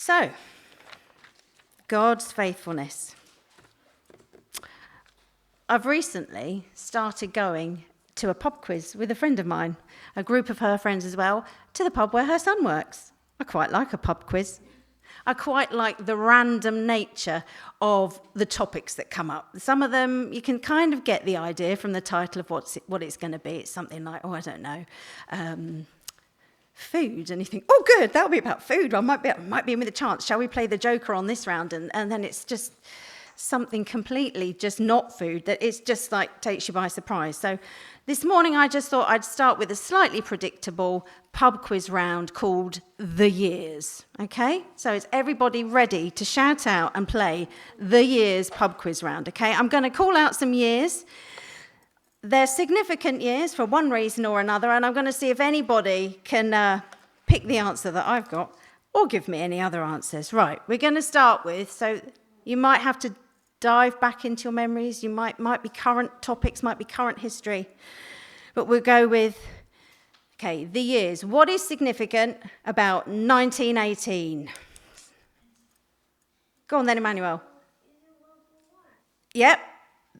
So, God's faithfulness. I've recently started going to a pub quiz with a friend of mine, a group of her friends as well, to the pub where her son works. I quite like a pub quiz. I quite like the random nature of the topics that come up. Some of them, you can kind of get the idea from the title of what it's going to be. It's something like, I don't know, food. And you think, oh, good, that'll be about food. I might be in with a chance. Shall we play the Joker on this round? And then it's just something completely just not food that it's just like takes you by surprise. So this morning I just thought I'd start with a slightly predictable pub quiz round called The Years. Okay? So is everybody ready to shout out and play The Years pub quiz round? Okay? I'm going to call out some years. They're significant years for one reason or another, and I'm going to see if anybody can pick the answer that I've got or give me any other answers. Right, we're going to start with, so you might have to dive back into your memories. You might be current topics, might be current history. But we'll go with, okay, the years. What is significant about 1918? Go on then, Emmanuel. Yep,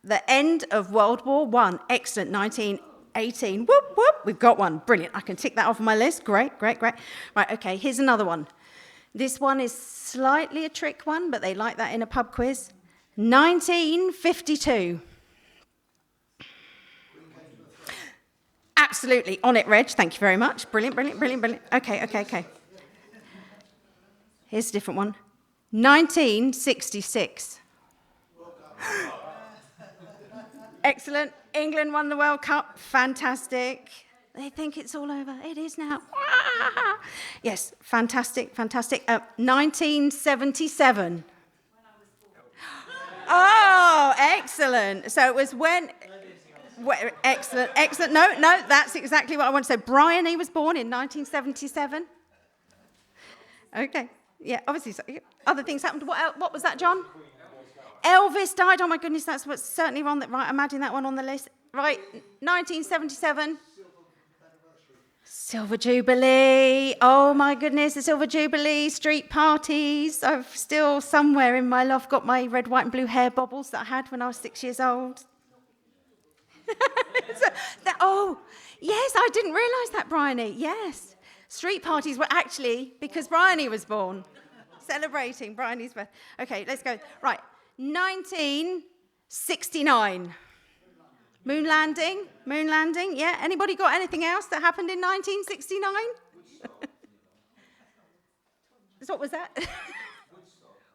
the end of World War I. Excellent, 1918. Whoop, whoop, we've got one. Brilliant. I can tick that off my list. Great. Right, okay, here's another one. This one is slightly a trick one, but they like that in a pub quiz. 1952. Absolutely. On it, Reg. Thank you very much. Brilliant. Okay. Here's a different one. 1966. Excellent. England won the World Cup. Fantastic. They think it's all over. It is now. Yes, fantastic. 1977. Oh, excellent. So it was when... Excellent. No, that's exactly what I want to say. Brian, he was born in 1977. Okay. Yeah, obviously, other things happened. What was that, John? Elvis died. Oh, my goodness, that's what's certainly wrong. Right, I'm adding that one on the list. Right, 1977. Silver Jubilee. Oh, my goodness, the Silver Jubilee, street parties. I've still somewhere in my loft got my red, white and blue hair bobbles that I had when I was 6 years old. Oh, yes, I didn't realise that, Bryony. Yes. Street parties were actually because Bryony was born. Celebrating Bryony's birth. Okay, let's go. Right, 1969. Moon landing. Yeah, anybody got anything else that happened in 1969? What was that?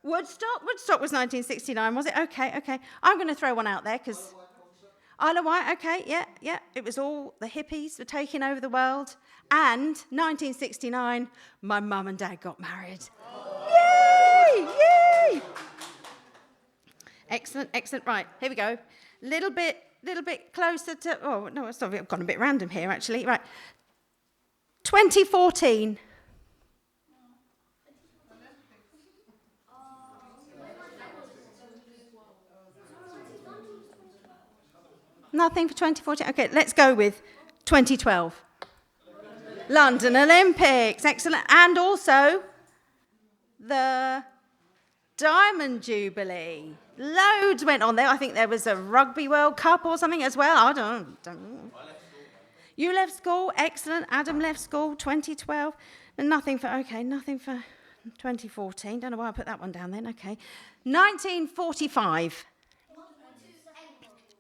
Woodstock was 1969, was it? Okay. I'm going to throw one out there because Isle of Wight, okay, yeah. It was all the hippies were taking over the world. And 1969, my mum and dad got married. Yay! Excellent. Right, here we go. Little bit closer to... Oh, no, sorry, I've gone a bit random here, actually. Right. 2014. Nothing for 2014. Okay, let's go with 2012. London Olympics. Excellent. And also the Diamond Jubilee. Loads went on there. I think there was a Rugby World Cup or something as well. I don't know. You left school. Excellent. Adam left school. 2012. And nothing for 2014. Don't know why I put that one down then. Okay. 1945.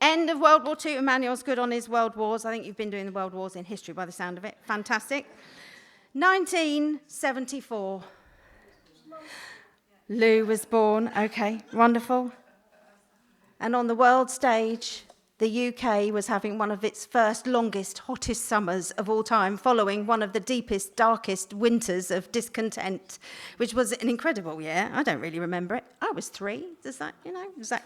End of World War II. Emmanuel's good on his World Wars. I think you've been doing the World Wars in history by the sound of it. Fantastic. 1974. Lou was born. Okay, wonderful. And on the world stage, the UK was having one of its first, longest, hottest summers of all time, following one of the deepest, darkest winters of discontent, which was an incredible year. I don't really remember it. I was 3. Does that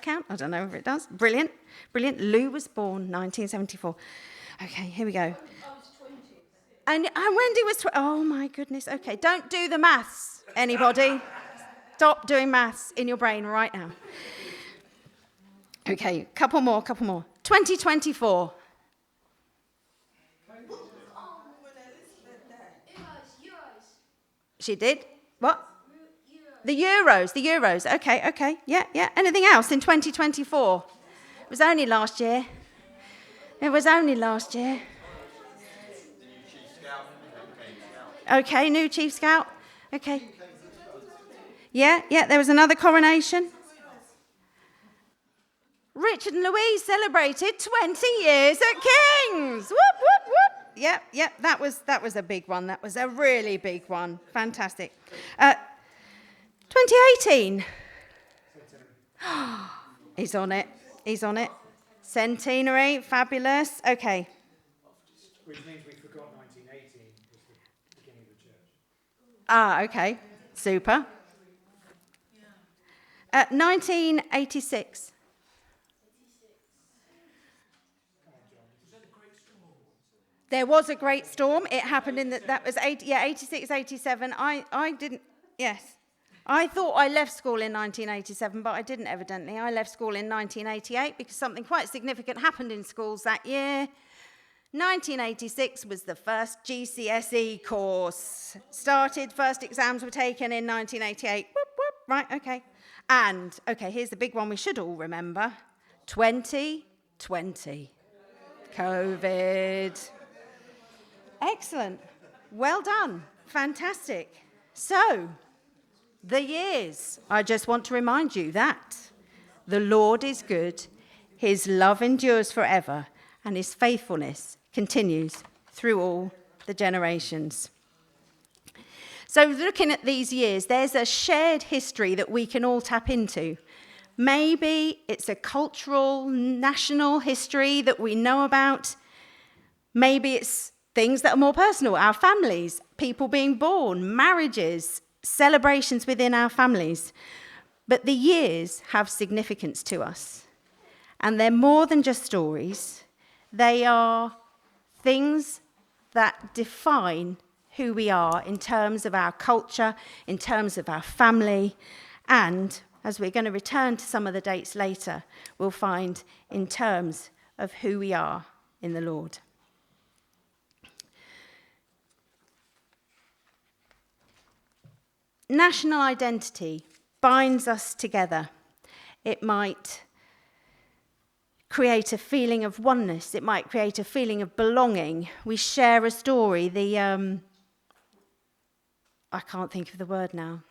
count? I don't know if it does. Brilliant. Lou was born 1974. Okay, here we go. I was 20. And Wendy was 20. Oh, my goodness. Okay, don't do the maths, anybody. Stop doing maths in your brain right now. Okay, couple more. 2024. She did? What? The Euros. Okay. Yeah. Anything else in 2024? It was only last year. Okay, new chief scout. Okay. Yeah, there was another coronation. Richard and Louise celebrated 20 years at King's. Whoop, whoop, whoop. Yep, that was a big one. That was a really big one. Fantastic. 2018. He's on it. Centenary, fabulous. Okay. Which means we forgot 1918 was the beginning of the church. Okay. Super. 1986. There was a great storm. It happened that was 86, 87. I didn't, yes. I thought I left school in 1987, but I didn't evidently. I left school in 1988 because something quite significant happened in schools that year. 1986 was the first GCSE course. First exams were taken in 1988. Whoop, whoop, right, okay. And, okay, here's the big one we should all remember. 2020. COVID. Excellent. Well done. Fantastic. So, the years. I just want to remind you that the Lord is good, his love endures forever, and his faithfulness continues through all the generations. So looking at these years, there's a shared history that we can all tap into. Maybe it's a cultural, national history that we know about. Maybe it's things that are more personal, our families, people being born, marriages, celebrations within our families. But the years have significance to us. And they're more than just stories. They are things that define who we are in terms of our culture, in terms of our family, and, as we're going to return to some of the dates later, we'll find in terms of who we are in the Lord. National identity binds us together. It might create a feeling of oneness. It might create a feeling of belonging. We share a story. I can't think of the word now.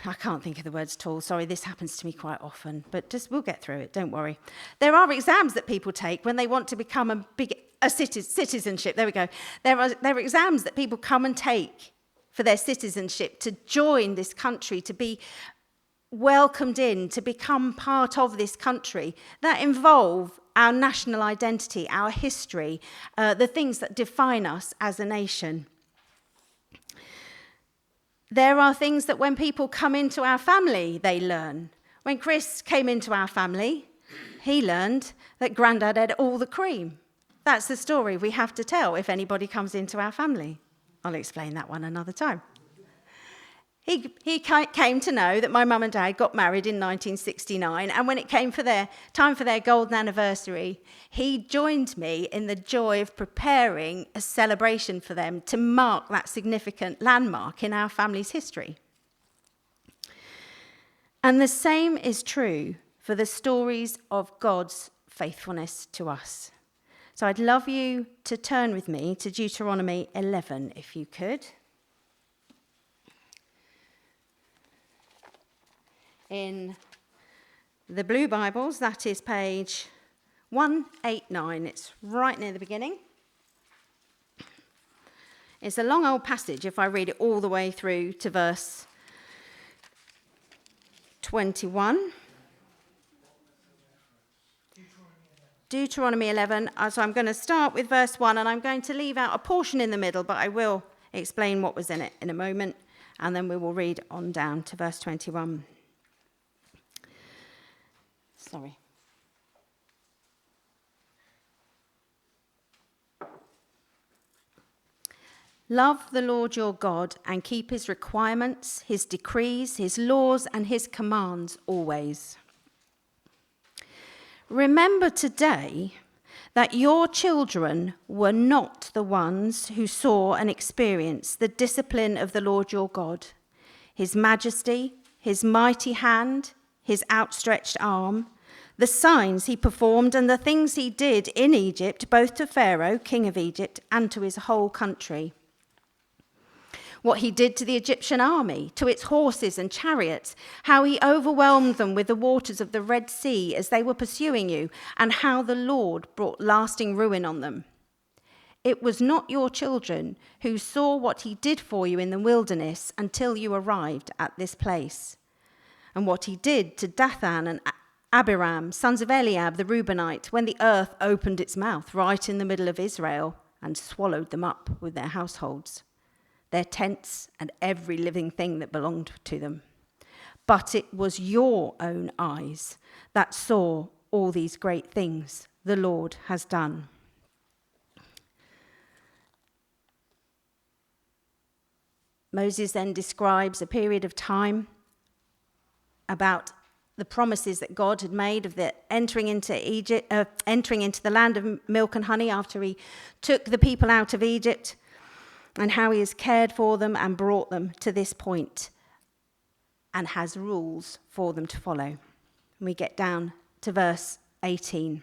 I can't think of the words at all. Sorry, this happens to me quite often, but we'll get through it, don't worry. There are exams that people take when they want to become a citizenship. There we go. There are exams that people come and take for their citizenship, to join this country, to be welcomed in, to become part of this country, that involve our national identity, our history, the things that define us as a nation. There are things that when people come into our family, they learn. When Chris came into our family, he learned that Grandad had all the cream. That's the story we have to tell if anybody comes into our family. I'll explain that one another time. He came to know that my mum and dad got married in 1969, and when it came for their time for their golden anniversary, he joined me in the joy of preparing a celebration for them to mark that significant landmark in our family's history. And the same is true for the stories of God's faithfulness to us. So I'd love you to turn with me to Deuteronomy 11, if you could. In the blue Bibles, that is page 189. It's right near the beginning. It's a long old passage if I read it all the way through to verse 21. Deuteronomy 11. So I'm going to start with verse 1, and I'm going to leave out a portion in the middle, but I will explain what was in it in a moment, and then we will read on down to verse 21. Sorry. Love the Lord your God and keep his requirements, his decrees, his laws, and his commands always. Remember today that your children were not the ones who saw and experienced the discipline of the Lord your God. his majesty, his mighty hand, his outstretched arm, the signs he performed and the things he did in Egypt, both to Pharaoh, king of Egypt, and to his whole country. What he did to the Egyptian army, to its horses and chariots, how he overwhelmed them with the waters of the Red Sea as they were pursuing you, and how the Lord brought lasting ruin on them. It was not your children who saw what he did for you in the wilderness until you arrived at this place, and what he did to Dathan and Abiram, sons of Eliab the Reubenite, when the earth opened its mouth right in the middle of Israel and swallowed them up with their households, their tents, and every living thing that belonged to them. But it was your own eyes that saw all these great things the Lord has done. Moses then describes a period of time about the promises that God had made of the entering into the land of milk and honey after he took the people out of Egypt, and how he has cared for them and brought them to this point and has rules for them to follow. And we get down to verse 18.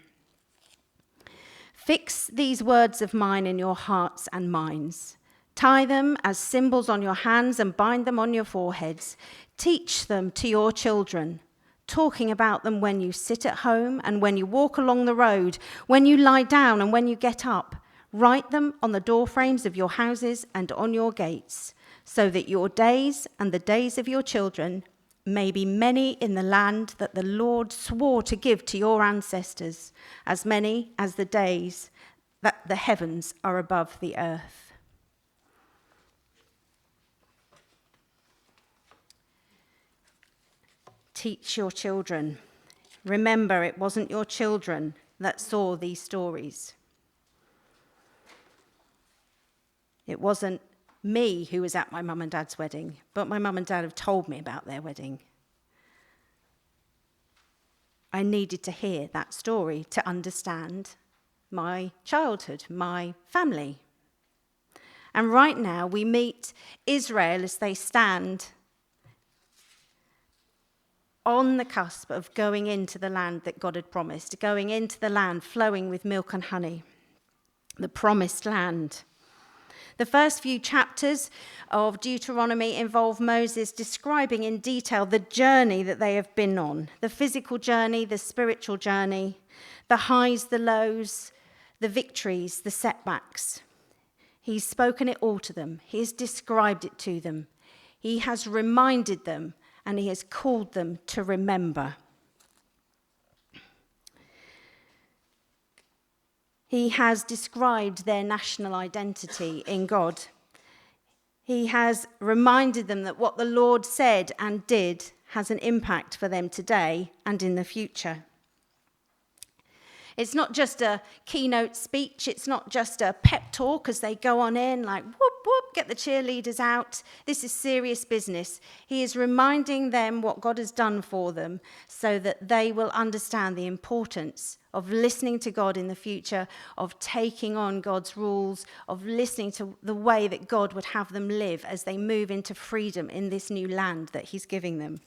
Fix these words of mine in your hearts and minds. Tie them as symbols on your hands and bind them on your foreheads. Teach them to your children, talking about them when you sit at home and when you walk along the road, when you lie down and when you get up. Write them on the doorframes of your houses and on your gates, so that your days and the days of your children may be many in the land that the Lord swore to give to your ancestors, as many as the days that the heavens are above the earth. Teach your children. Remember, it wasn't your children that saw these stories. It wasn't me who was at my mum and dad's wedding, but my mum and dad have told me about their wedding. I needed to hear that story to understand my childhood, my family. And right now we meet Israel as they stand on the cusp of going into the land that God had promised, going into the land flowing with milk and honey, the promised land. The first few chapters of Deuteronomy involve Moses describing in detail the journey that they have been on, the physical journey, the spiritual journey, the highs, the lows, the victories, the setbacks. He's spoken it all to them. He has described it to them. He has reminded them, and he has called them to remember. He has described their national identity in God. He has reminded them that what the Lord said and did has an impact for them today and in the future. It's not just a keynote speech. It's not just a pep talk as they go on in like, whoop, whoop, get the cheerleaders out. This is serious business. He is reminding them what God has done for them so that they will understand the importance of listening to God in the future, of taking on God's rules, of listening to the way that God would have them live as they move into freedom in this new land that he's giving them.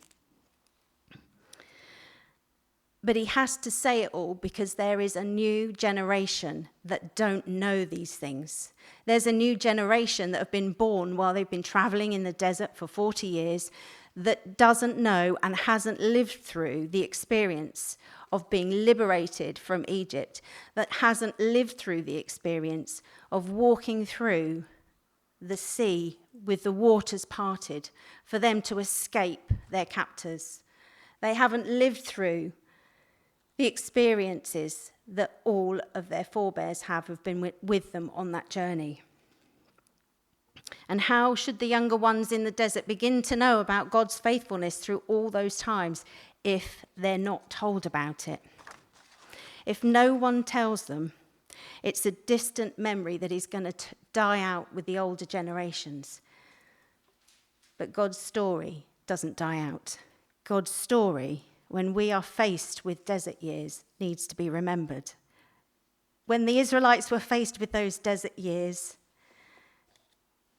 But he has to say it all because there is a new generation that don't know these things. There's a new generation that have been born while they've been traveling in the desert for 40 years that doesn't know and hasn't lived through the experience of being liberated from Egypt, that hasn't lived through the experience of walking through the sea with the waters parted for them to escape their captors. They haven't lived through the experiences that all of their forebears have been with them on that journey. And how should the younger ones in the desert begin to know about God's faithfulness through all those times if they're not told about it? If no one tells them, it's a distant memory that is going to die out with the older generations. But God's story doesn't die out. God's story, when we are faced with desert years, needs to be remembered. When the Israelites were faced with those desert years,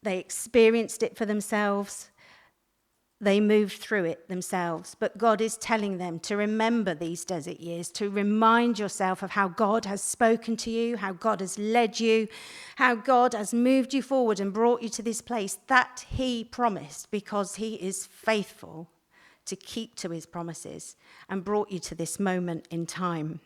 they experienced it for themselves. They moved through it themselves, but God is telling them to remember these desert years, to remind yourself of how God has spoken to you, how God has led you, how God has moved you forward and brought you to this place that he promised, because he is faithful to keep to his promises and brought you to this moment in time.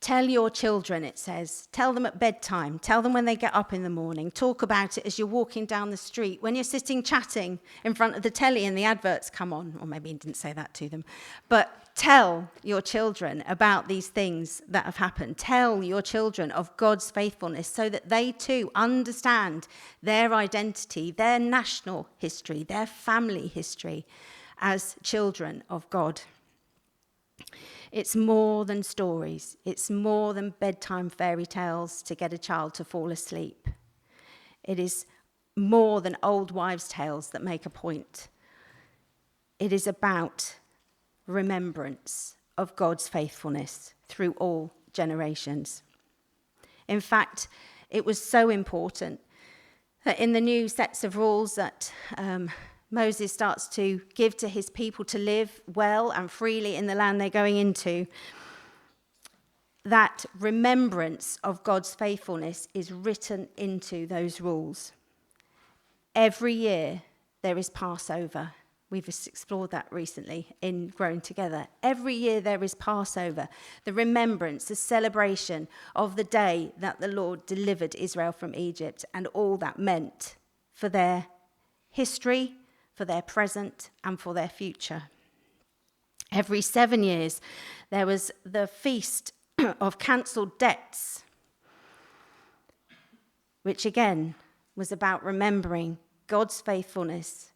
Tell your children, it says. Tell them at bedtime. Tell them when they get up in the morning. Talk about it as you're walking down the street. When you're sitting chatting in front of the telly and the adverts come on. Or maybe he didn't say that to them. But tell your children about these things that have happened. Tell your children of God's faithfulness so that they too understand their identity, their national history, their family history as children of God. It's more than stories. It's more than bedtime fairy tales to get a child to fall asleep. It is more than old wives' tales that make a point. It is about remembrance of God's faithfulness through all generations. In fact, it was so important that in the new sets of rules that Moses starts to give to his people to live well and freely in the land they're going into, that remembrance of God's faithfulness is written into those rules. Every year there is Passover. We've explored that recently in Growing Together. Every year there is Passover, the remembrance, the celebration of the day that the Lord delivered Israel from Egypt and all that meant for their history, for their present, and for their future. Every 7 years, there was the feast of cancelled debts, which again was about remembering God's faithfulness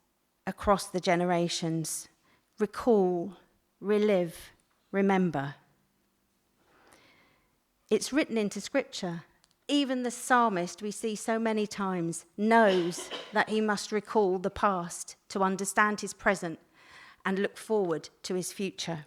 across the generations. Recall, relive, remember. It's written into Scripture. Even the psalmist we see so many times knows that he must recall the past to understand his present and look forward to his future.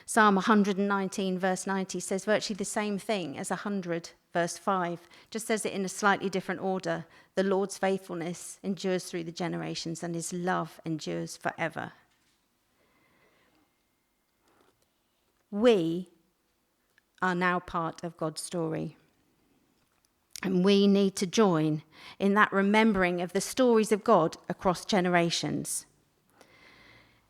Psalm 119 verse 90 says virtually the same thing as 100 verse 5, just says it in a slightly different order. The Lord's faithfulness endures through the generations and his love endures forever. We are now part of God's story. And we need to join in that remembering of the stories of God across generations.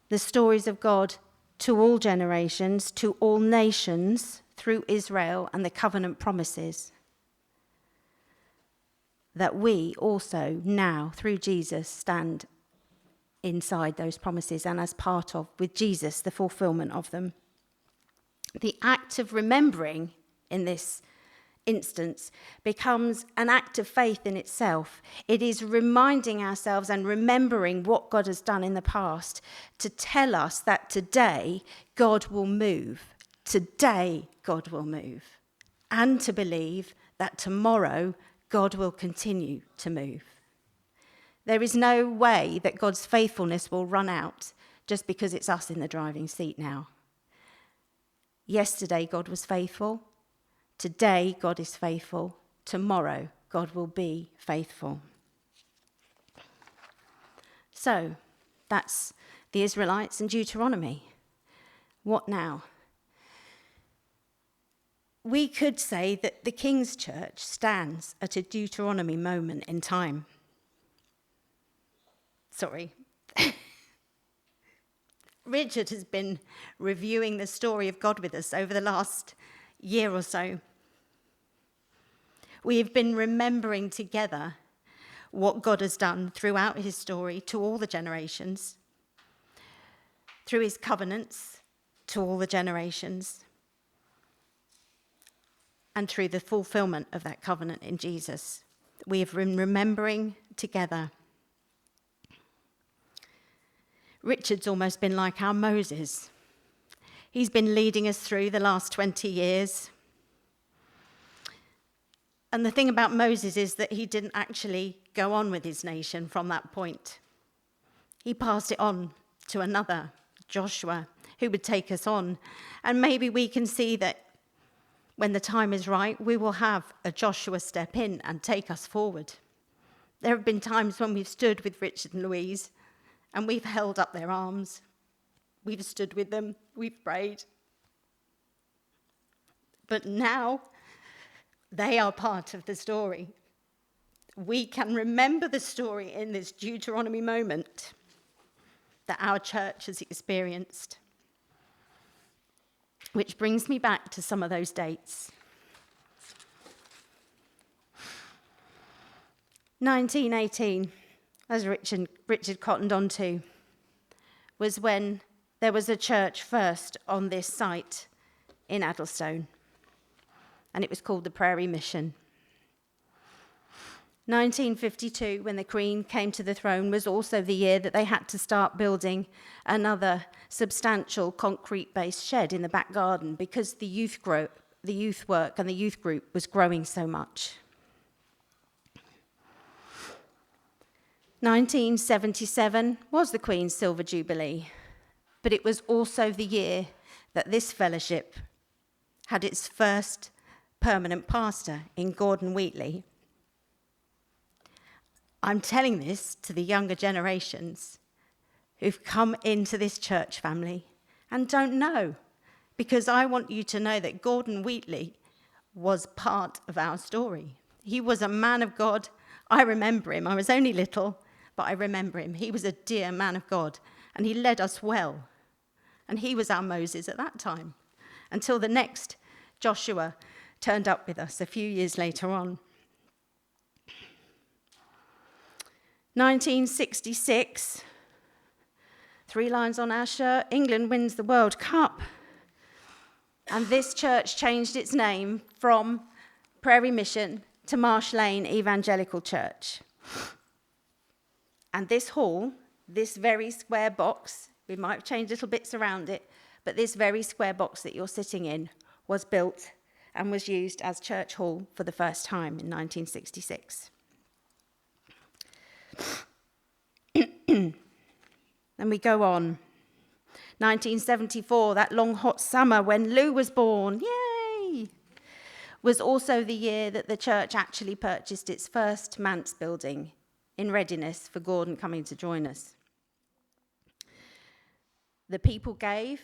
The stories of God to all generations, to all nations, through Israel and the covenant promises. That we also now, through Jesus, stand inside those promises and as part of, with Jesus, the fulfillment of them. The act of remembering in this instance becomes an act of faith in itself. It is reminding ourselves and remembering what God has done in the past to tell us that today God will move. Today God will move. And to believe that tomorrow God will continue to move. There is no way that God's faithfulness will run out just because it's us in the driving seat now. Yesterday, God was faithful. Today, God is faithful. Tomorrow, God will be faithful. So, that's the Israelites and Deuteronomy. What now? We could say that the King's Church stands at a Deuteronomy moment in time. Sorry. Richard has been reviewing the story of God with us over the last year or so. We have been remembering together what God has done throughout his story to all the generations, through his covenants to all the generations, and through the fulfillment of that covenant in Jesus. We have been remembering together. Richard's almost been like our Moses. He's been leading us through the last 20 years. And the thing about Moses is that he didn't actually go on with his nation from that point. He passed it on to another, Joshua, who would take us on. And maybe we can see that when the time is right, we will have a Joshua step in and take us forward. There have been times when we've stood with Richard and Louise and we've held up their arms. We've stood with them, we've prayed. But now they are part of the story. We can remember the story in this Deuteronomy moment that our church has experienced. Which brings me back to some of those dates. 1918, as Richard cottoned on to, was when there was a church first on this site in Addlestone, and it was called the Prairie Mission. 1952, when the Queen came to the throne, was also the year that they had to start building another substantial concrete-based shed in the back garden because the youth work and the youth group was growing so much. 1977 was the Queen's Silver Jubilee, but it was also the year that this fellowship had its first permanent pastor in Gordon Wheatley. I'm telling this to the younger generations who've come into this church family and don't know, because I want you to know that Gordon Wheatley was part of our story. He was a man of God. I remember him. I was only little, but I remember him. He was a dear man of God, and he led us well. And he was our Moses at that time, until the next Joshua turned up with us a few years later on. 1966, 3 lines on our shirt, England wins the World Cup. And this church changed its name from Prairie Mission to Marsh Lane Evangelical Church. And this hall, this very square box, we might have changed little bits around it, but this very square box that you're sitting in was built and was used as church hall for the first time in 1966. Then we go on. 1974, that long hot summer when Lou was born, yay, was also the year that the church actually purchased its first manse building in readiness for Gordon coming to join us. The people gave,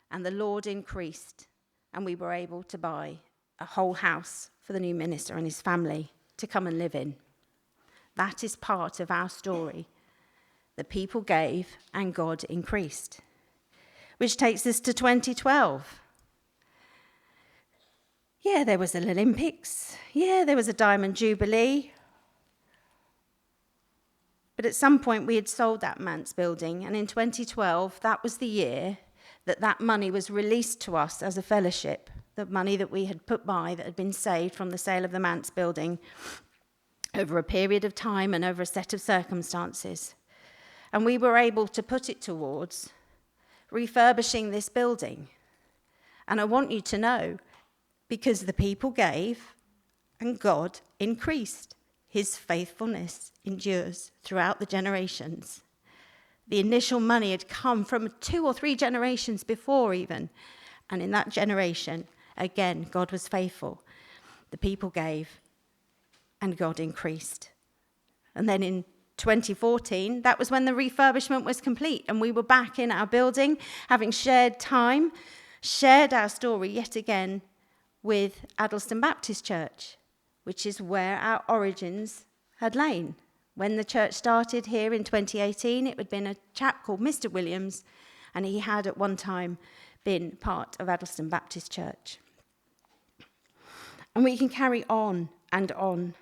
and the Lord increased, and we were able to buy a whole house for the new minister and his family to come and live in. That is part of our story. The people gave, and God increased. Which takes us to 2012. Yeah, there was an Olympics. Yeah, there was a Diamond Jubilee. But at some point we had sold that manse building, and in 2012, that was the year that money was released to us as a fellowship, the money that we had put by that had been saved from the sale of the manse building over a period of time and over a set of circumstances. And we were able to put it towards refurbishing this building. And I want you to know, because the people gave and God increased, his faithfulness endures throughout the generations. The initial money had come from 2 or 3 generations before even. And in that generation, again, God was faithful. The people gave and God increased. And then in 2014, that was when the refurbishment was complete, and we were back in our building, having shared time, shared our story yet again with Addlestone Baptist Church, which is where our origins had lain. When the church started here in 2018, it had been a chap called Mr. Williams, and he had at one time been part of Addlestone Baptist Church. And we can carry on and on.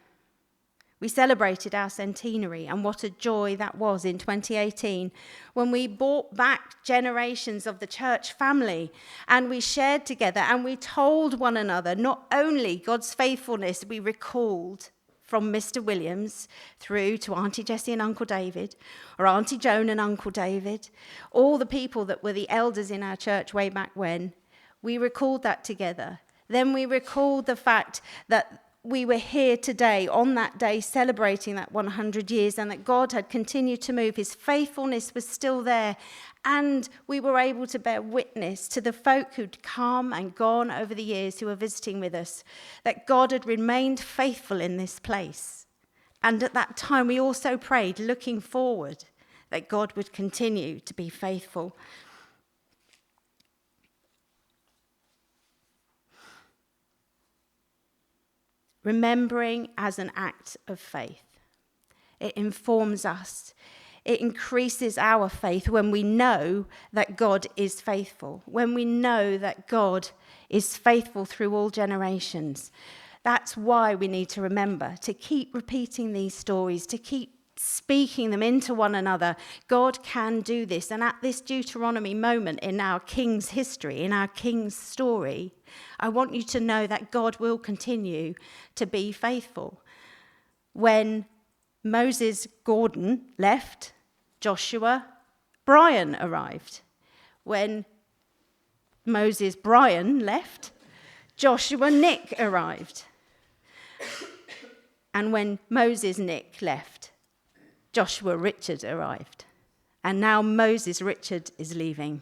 We celebrated our centenary, and what a joy that was in 2018 when we brought back generations of the church family, and we shared together and we told one another not only God's faithfulness we recalled from Mr. Williams through to Auntie Jessie and Uncle David, or Auntie Joan and Uncle David, all the people that were the elders in our church way back when, we recalled that together. Then we recalled the fact that we were here today, on that day, celebrating that 100 years, and that God had continued to move. His faithfulness was still there, and we were able to bear witness to the folk who'd come and gone over the years who were visiting with us, that God had remained faithful in this place. And at that time, we also prayed, looking forward, that God would continue to be faithful. Remembering as an act of faith. It informs us. It increases our faith when we know that God is faithful, when we know that God is faithful through all generations. That's why we need to remember to keep repeating these stories, to keep speaking them into one another. God can do this. And at this Deuteronomy moment in our King's history, in our King's story, I want you to know that God will continue to be faithful. When Moses Gordon left, Joshua Brian arrived. When Moses Brian left, Joshua Nick arrived. And when Moses Nick left, Joshua Richard arrived. And now Moses Richard is leaving,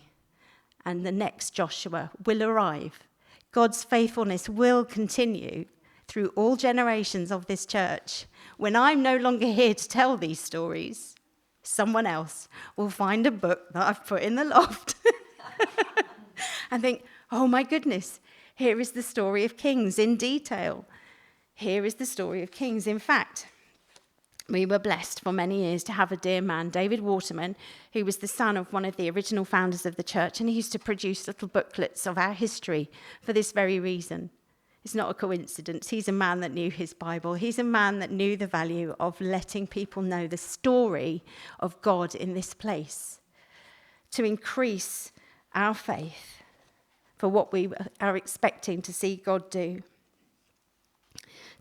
and the next Joshua will arrive. God's faithfulness will continue through all generations of this church. When I'm no longer here to tell these stories, someone else will find a book that I've put in the loft and think, oh my goodness, here is the story of Kings in detail. Here is the story of Kings. In fact, we were blessed for many years to have a dear man, David Waterman, who was the son of one of the original founders of the church, and he used to produce little booklets of our history for this very reason. It's not a coincidence. He's a man that knew his Bible. He's a man that knew the value of letting people know the story of God in this place, to increase our faith for what we are expecting to see God do.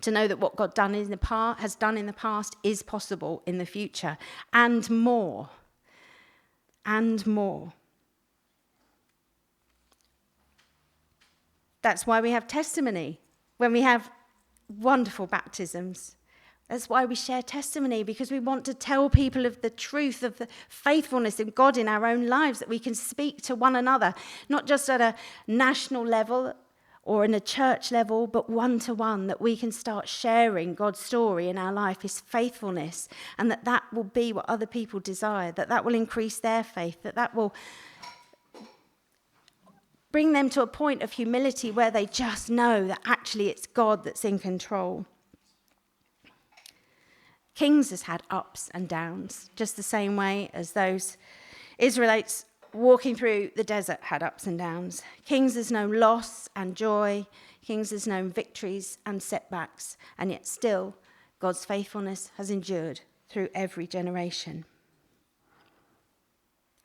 To know that what God has done in the past is possible in the future, and more. And more. That's why we have testimony when we have wonderful baptisms. That's why we share testimony, because we want to tell people of the truth of the faithfulness of God in our own lives, that we can speak to one another, not just at a national level or in a church level, but one-to-one, that we can start sharing God's story in our life, his faithfulness, and that will be what other people desire, that will increase their faith, that will bring them to a point of humility where they just know that actually it's God that's in control. Kings has had ups and downs, just the same way as those Israelites walking through the desert had ups and downs. Kings has known loss and joy. Kings has known victories and setbacks. And yet still, God's faithfulness has endured through every generation.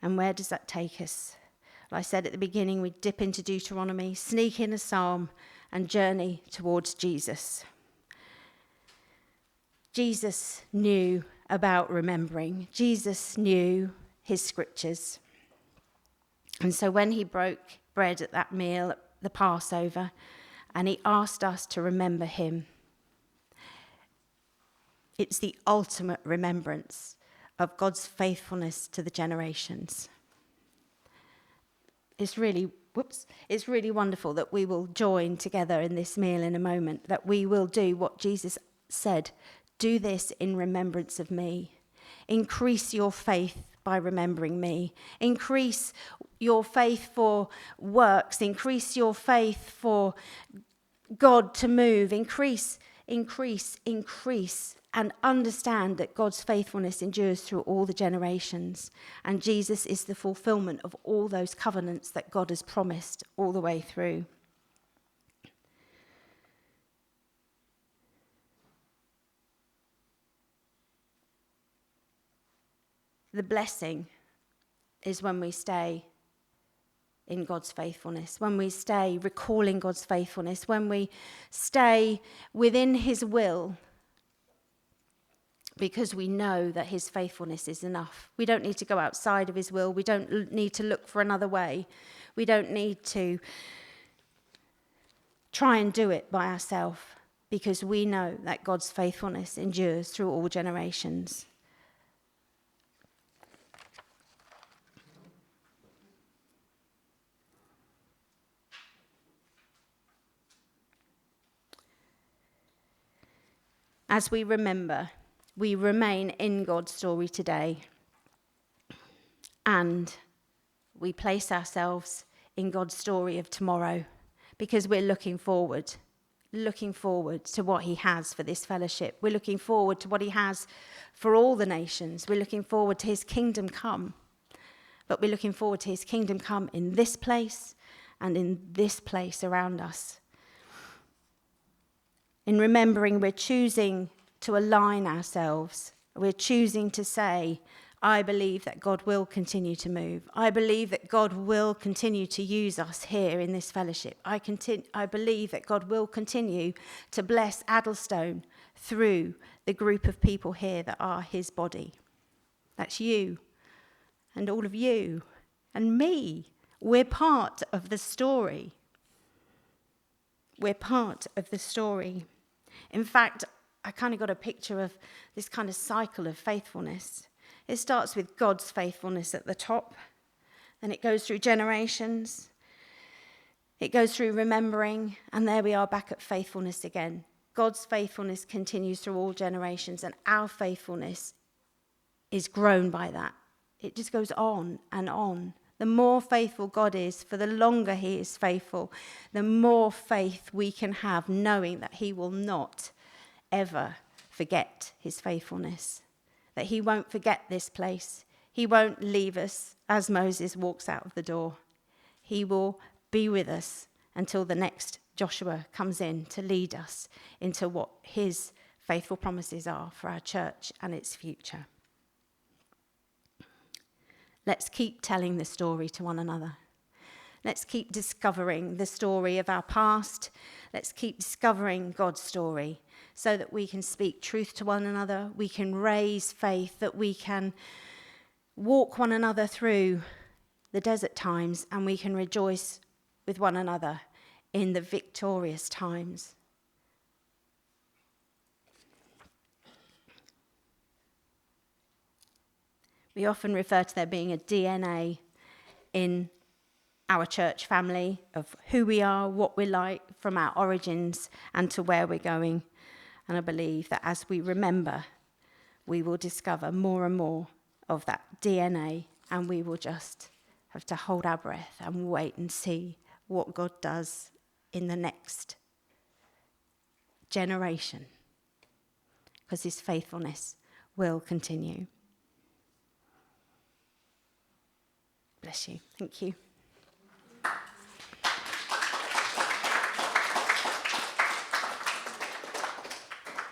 And where does that take us? Like I said at the beginning, we dip into Deuteronomy, sneak in a psalm, and journey towards Jesus. Jesus knew about remembering. Jesus knew his scriptures. And so when he broke bread at that meal, at the Passover, and he asked us to remember him, it's the ultimate remembrance of God's faithfulness to the generations. It's really wonderful that we will join together in this meal in a moment, that we will do what Jesus said, do this in remembrance of me. Increase your faith by remembering me. Increase your faith for works. Increase your faith for God to move. Increase, and understand that God's faithfulness endures through all the generations. And Jesus is the fulfillment of all those covenants that God has promised all the way through. The blessing is when we stay in God's faithfulness, when we stay recalling God's faithfulness, when we stay within his will, because we know that his faithfulness is enough. We don't need to go outside of his will. We don't need to look for another way. We don't need to try and do it by ourselves, because we know that God's faithfulness endures through all generations. As we remember, we remain in God's story today, and we place ourselves in God's story of tomorrow, because we're looking forward to what he has for this fellowship. We're looking forward to what he has for all the nations. We're looking forward to his kingdom come. But we're looking forward to his kingdom come in this place and in this place around us. In remembering, we're choosing to align ourselves. We're choosing to say, I believe that God will continue to move. I believe that God will continue to use us here in this fellowship. I believe that God will continue to bless Addlestone through the group of people here that are his body. That's you and all of you and me. We're part of the story. We're part of the story. In fact, I kind of got a picture of this kind of cycle of faithfulness. It starts with God's faithfulness at the top, then it goes through generations, it goes through remembering, and there we are back at faithfulness again. God's faithfulness continues through all generations, and our faithfulness is grown by that. It just goes on and on. The more faithful God is, for the longer he is faithful, the more faith we can have, knowing that he will not ever forget his faithfulness. That he won't forget this place. He won't leave us as Moses walks out of the door. He will be with us until the next Joshua comes in to lead us into what his faithful promises are for our church and its future. Let's keep telling the story to one another. Let's keep discovering the story of our past. Let's keep discovering God's story so that we can speak truth to one another. We can raise faith, that we can walk one another through the desert times, and we can rejoice with one another in the victorious times. We often refer to there being a DNA in our church family of who we are, what we're like, from our origins and to where we're going. And I believe that as we remember, we will discover more and more of that DNA, and we will just have to hold our breath and wait and see what God does in the next generation, because his faithfulness will continue. Bless you. Thank you.